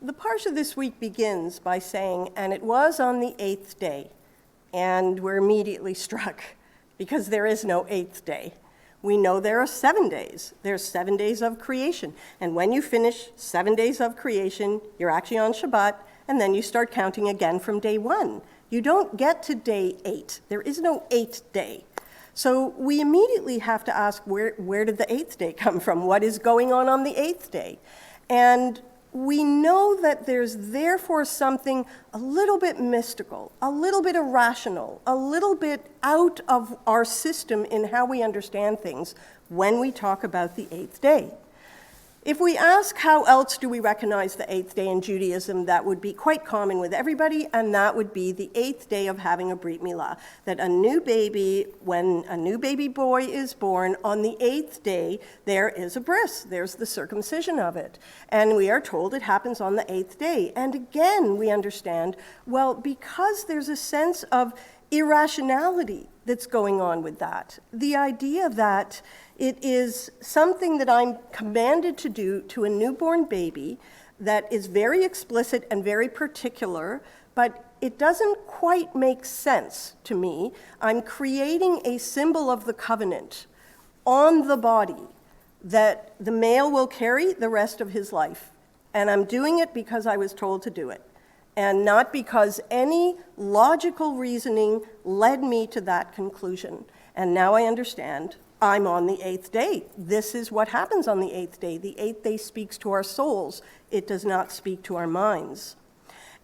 The Parsha this week begins by saying, "And it was on the 8th day," and we're immediately struck because there is no 8th day. We know there are 7 days. There's 7 days of creation, and when you finish 7 days of creation, you're actually on Shabbat, and then you start counting again from day 1. You don't get to day 8. There is no 8th day. So we immediately have to ask, where did the 8th day come from? What is going on the 8th day? And we know that there's therefore something a little bit mystical, a little bit irrational, a little bit out of our system in how we understand things when we talk about the 8th day. If we ask how else do we recognize the 8th day in Judaism, that would be quite common with everybody, and that would be the 8th day of having a Brit Milah. That a new baby, when a new baby boy is born, on the 8th day, there is a bris, there's the circumcision of it. And we are told it happens on the 8th day. And again, we understand, well, because there's a sense of irrationality that's going on with that. The idea that it is something that I'm commanded to do to a newborn baby that is very explicit and very particular, but it doesn't quite make sense to me. I'm creating a symbol of the covenant on the body that the male will carry the rest of his life. And I'm doing it because I was told to do it, and not because any logical reasoning led me to that conclusion. And now I understand I'm on the 8th day. This is what happens on the 8th day. The 8th day speaks to our souls. It does not speak to our minds.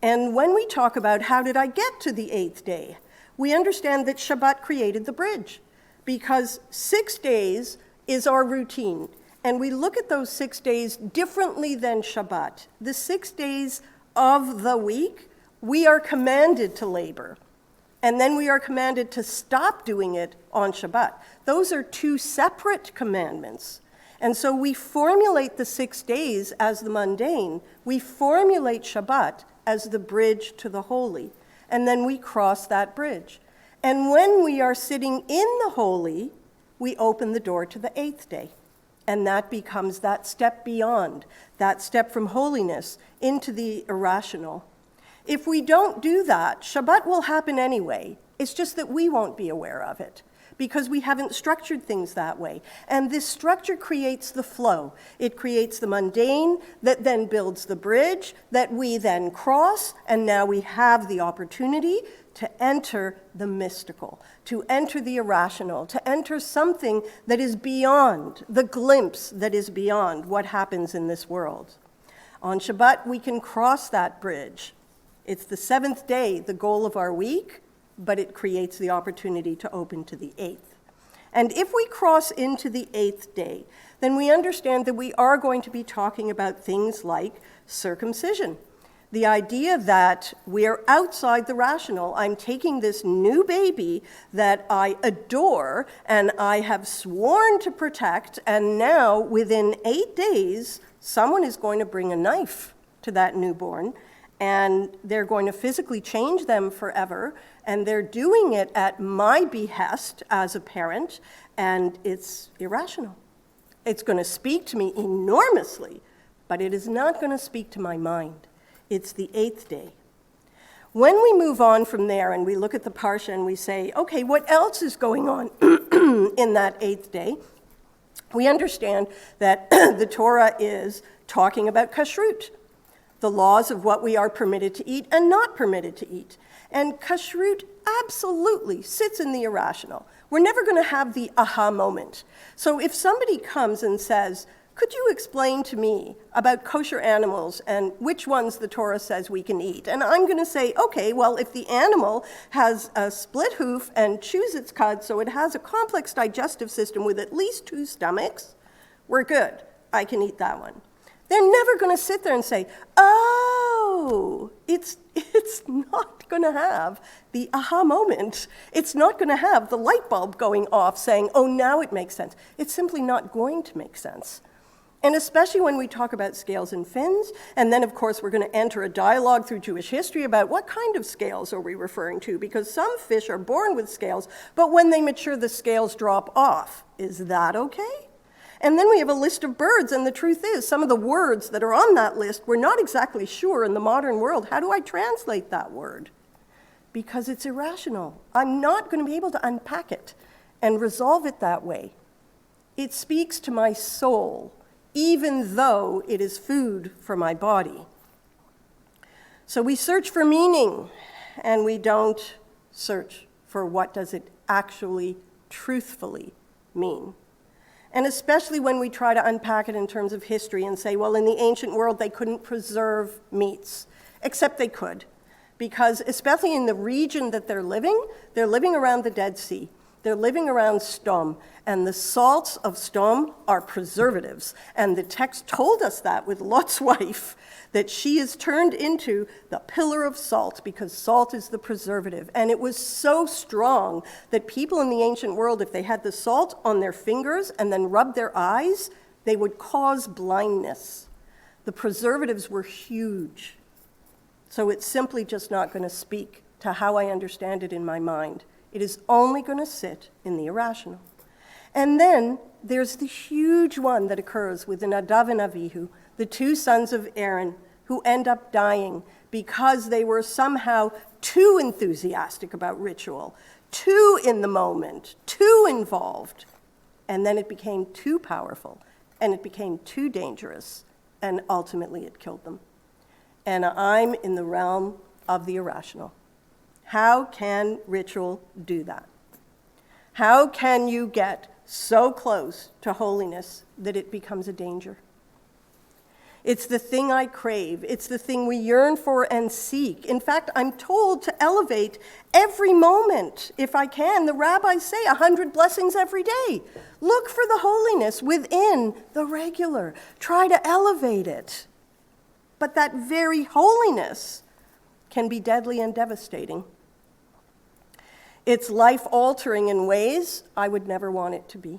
And when we talk about how did I get to the 8th day, we understand that Shabbat created the bridge, because 6 days is our routine. And we look at those 6 days differently than Shabbat. The 6 days of the week, we are commanded to labor. And then we are commanded to stop doing it on Shabbat. Those are 2 separate commandments. And so we formulate the 6 days as the mundane. We formulate Shabbat as the bridge to the holy. And then we cross that bridge. And when we are sitting in the holy, we open the door to the 8th day. And that becomes that step beyond, that step from holiness into the irrational. If we don't do that, Shabbat will happen anyway. It's just that we won't be aware of it because we haven't structured things that way. And this structure creates the flow. It creates the mundane that then builds the bridge that we then cross, and now we have the opportunity to enter the mystical, to enter the irrational, to enter something that is beyond, the glimpse that is beyond what happens in this world. On Shabbat, we can cross that bridge. It's the 7th day, the goal of our week, but it creates the opportunity to open to the 8th. And if we cross into the 8th day, then we understand that we are going to be talking about things like circumcision. The idea that we are outside the rational. I'm taking this new baby that I adore and I have sworn to protect, and now within 8 days, someone is going to bring a knife to that newborn, and they're going to physically change them forever, and they're doing it at my behest as a parent, and it's irrational. It's going to speak to me enormously, but it is not going to speak to my mind. It's the 8th day. When we move on from there and we look at the Parsha and we say, okay, what else is going on in that 8th day? We understand that the Torah is talking about kashrut, the laws of what we are permitted to eat and not permitted to eat. And kashrut absolutely sits in the irrational. We're never going to have the aha moment. So if somebody comes and says, could you explain to me about kosher animals and which ones the Torah says we can eat? And I'm going to say, okay, well, if the animal has a split hoof and chews its cud, so it has a complex digestive system with at least 2 stomachs, we're good. I can eat that one. They're never going to sit there and say, oh, it's not going to have the aha moment. It's not going to have the light bulb going off saying, oh, now it makes sense. It's simply not going to make sense. And especially when we talk about scales and fins, and then, of course, we're going to enter a dialogue through Jewish history about what kind of scales are we referring to, because some fish are born with scales, but when they mature, the scales drop off. Is that okay? And then we have a list of birds, and the truth is, some of the words that are on that list, we're not exactly sure in the modern world, how do I translate that word? Because it's irrational. I'm not going to be able to unpack it and resolve it that way. It speaks to my soul, even though it is food for my body. So we search for meaning, and we don't search for what does it actually, truthfully mean. And especially when we try to unpack it in terms of history and say, well, in the ancient world, they couldn't preserve meats, except they could. Because especially in the region that they're living around the Dead Sea. They're living around Stom, and the salts of Stom are preservatives. And the text told us that with Lot's wife, that she is turned into the pillar of salt because salt is the preservative. And it was so strong that people in the ancient world, if they had the salt on their fingers and then rubbed their eyes, they would cause blindness. The preservatives were huge. So it's simply just not going to speak to how I understand it in my mind. It is only going to sit in the irrational. And then there's the huge one that occurs with Nadav and Avihu, the two sons of Aaron, who end up dying because they were somehow too enthusiastic about ritual, too in the moment, too involved. And then it became too powerful, and it became too dangerous, and ultimately it killed them. And I'm in the realm of the irrational. How can ritual do that? How can you get so close to holiness that it becomes a danger? It's the thing I crave. It's the thing we yearn for and seek. In fact, I'm told to elevate every moment, if I can. The rabbis say 100 blessings every day. Look for the holiness within the regular. Try to elevate it. But that very holiness can be deadly and devastating. It's life-altering in ways I would never want it to be.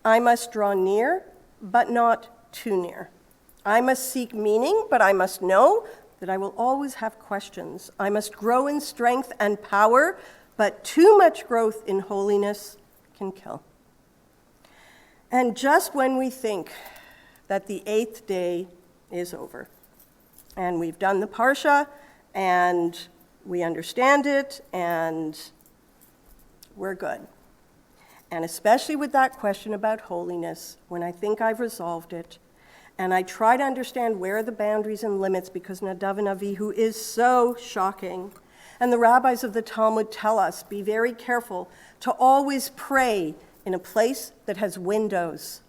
I must draw near, but not too near. I must seek meaning, but I must know that I will always have questions. I must grow in strength and power, but too much growth in holiness can kill. And just when we think that the 8th day is over, and we've done the Parsha, and we understand it, and we're good. And especially with that question about holiness, when I think I've resolved it, and I try to understand where are the boundaries and limits, because Nadav and Avihu is so shocking. And the rabbis of the Talmud tell us, be very careful to always pray in a place that has windows,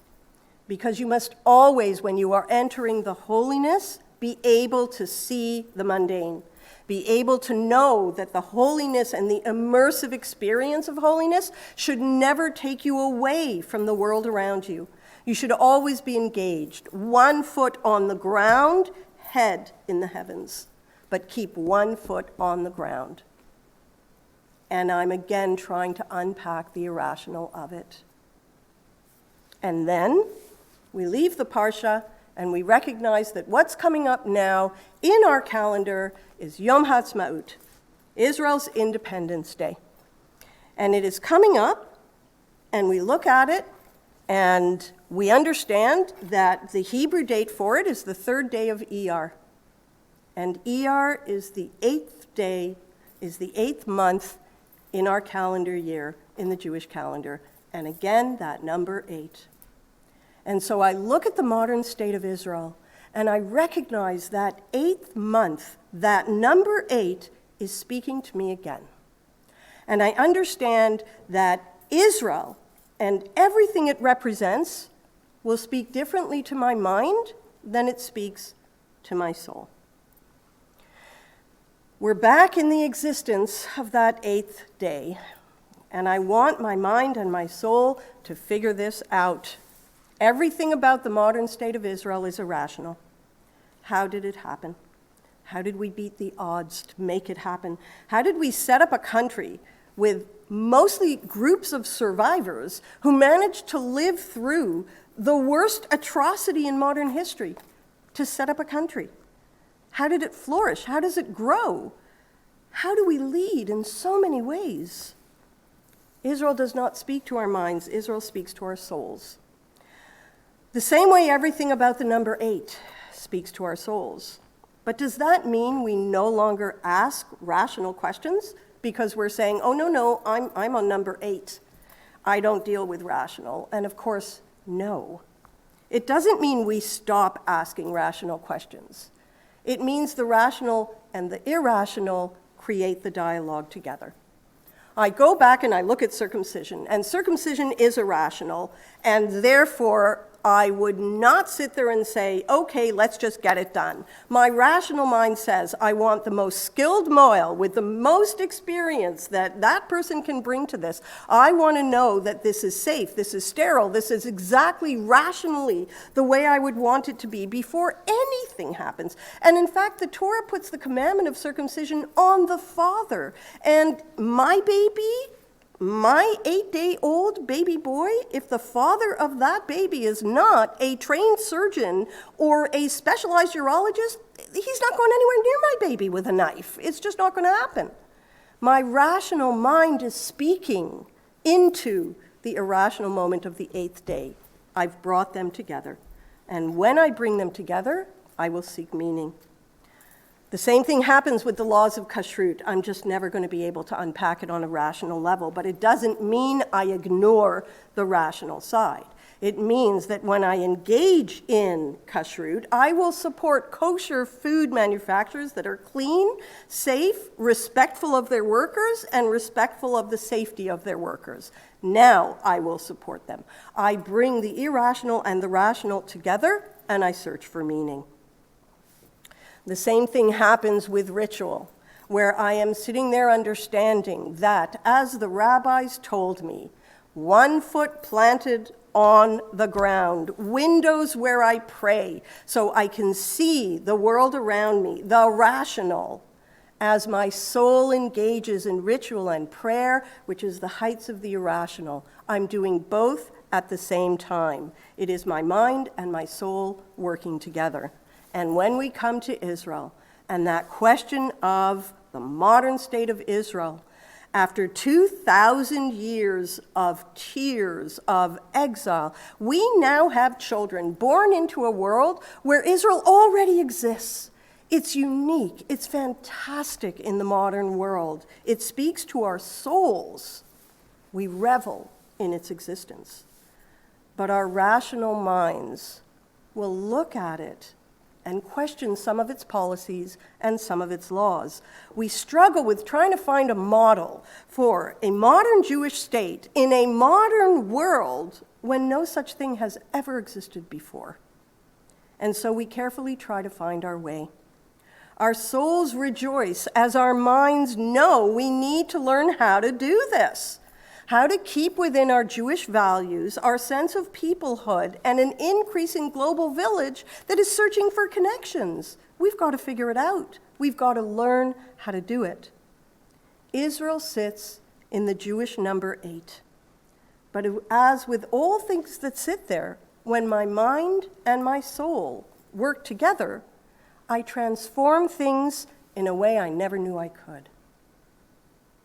because you must always, when you are entering the holiness, be able to see the mundane. Be able to know that the holiness and the immersive experience of holiness should never take you away from the world around you. You should always be engaged, 1 foot on the ground, head in the heavens, but keep 1 foot on the ground. And I'm again trying to unpack the irrational of it. And then we leave the Parsha, and we recognize that what's coming up now in our calendar is Yom HaAtzmaut, Israel's Independence Day. And it is coming up, and we look at it, and we understand that the Hebrew date for it is the 3rd day of Iyar. And Iyar is the 8th day, is the 8th month in our calendar year, in the Jewish calendar. And again, that number 8. And so I look at the modern state of Israel, and I recognize that 8th month, that number 8, is speaking to me again. And I understand that Israel and everything it represents will speak differently to my mind than it speaks to my soul. We're back in the existence of that 8th day, and I want my mind and my soul to figure this out. Everything about the modern state of Israel is irrational. How did it happen? How did we beat the odds to make it happen? How did we set up a country with mostly groups of survivors who managed to live through the worst atrocity in modern history to set up a country? How did it flourish? How does it grow? How do we lead in so many ways? Israel does not speak to our minds. Israel speaks to our souls. The same way everything about the number 8 speaks to our souls. But does that mean we no longer ask rational questions because we're saying, oh, no, I'm on number 8. I don't deal with rational. And of course, no. It doesn't mean we stop asking rational questions. It means the rational and the irrational create the dialogue together. I go back and I look at circumcision, and circumcision is irrational, and therefore I would not sit there and say, okay, let's just get it done. My rational mind says I want the most skilled mohel with the most experience that person can bring to this. I want to know that this is safe, this is sterile, this is exactly rationally the way I would want it to be before anything happens. And in fact, the Torah puts the commandment of circumcision on the father. And my baby, my 8-day-old baby boy, if the father of that baby is not a trained surgeon or a specialized urologist, he's not going anywhere near my baby with a knife. It's just not going to happen. My rational mind is speaking into the irrational moment of the 8th day. I've brought them together. And when I bring them together, I will seek meaning. The same thing happens with the laws of kashrut. I'm just never going to be able to unpack it on a rational level, but it doesn't mean I ignore the rational side. It means that when I engage in kashrut, I will support kosher food manufacturers that are clean, safe, respectful of their workers, and respectful of the safety of their workers. Now I will support them. I bring the irrational and the rational together, and I search for meaning. The same thing happens with ritual, where I am sitting there understanding that, as the rabbis told me, 1 foot planted on the ground, windows where I pray, so I can see the world around me, the rational, as my soul engages in ritual and prayer, which is the heights of the irrational. I'm doing both at the same time. It is my mind and my soul working together. And when we come to Israel, and that question of the modern state of Israel, after 2,000 years of tears, of exile, we now have children born into a world where Israel already exists. It's unique, it's fantastic in the modern world. It speaks to our souls. We revel in its existence. But our rational minds will look at it and question some of its policies and some of its laws. We struggle with trying to find a model for a modern Jewish state in a modern world when no such thing has ever existed before. And so we carefully try to find our way. Our souls rejoice as our minds know we need to learn how to do this. How to keep within our Jewish values our sense of peoplehood and an increasing global village that is searching for connections. We've got to figure it out. We've got to learn how to do it. Israel sits in the Jewish number 8. But as with all things that sit there, when my mind and my soul work together, I transform things in a way I never knew I could.